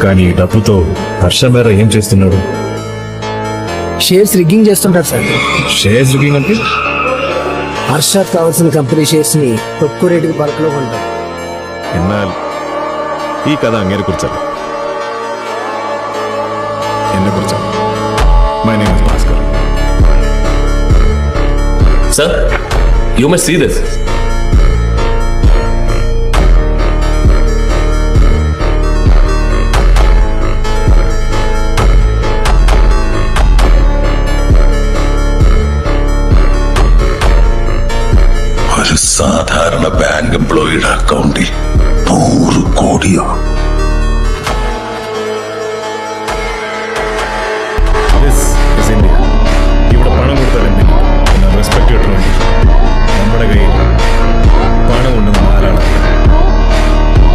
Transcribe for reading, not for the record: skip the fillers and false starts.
కానీ ఈ డబ్బుతో హర్ష మేర ఏం చేస్తున్నాడు? షేర్స్ రిగ్గింగ్ చేస్తుంటారు సార్. షేర్స్ రిగ్గింగ్ అంటే? హర్షాద్ కావాల్సిన కంపెనీ షేర్స్ ని తక్కువ రేటుకి బల్క్ లో కొంటారు. എന്നാൽ ഈ കഥ അങ്ങേരെ കുറിച്ചല്ല, എന്നെ കുറിച്ചാണ്. My name is Bhaskar. Sir, you must see this. ഒരു സാധാരണ ബാങ്ക് എംപ്ലോയിയുടെ അക്കൗണ്ടിൽ 100 കോടിയോ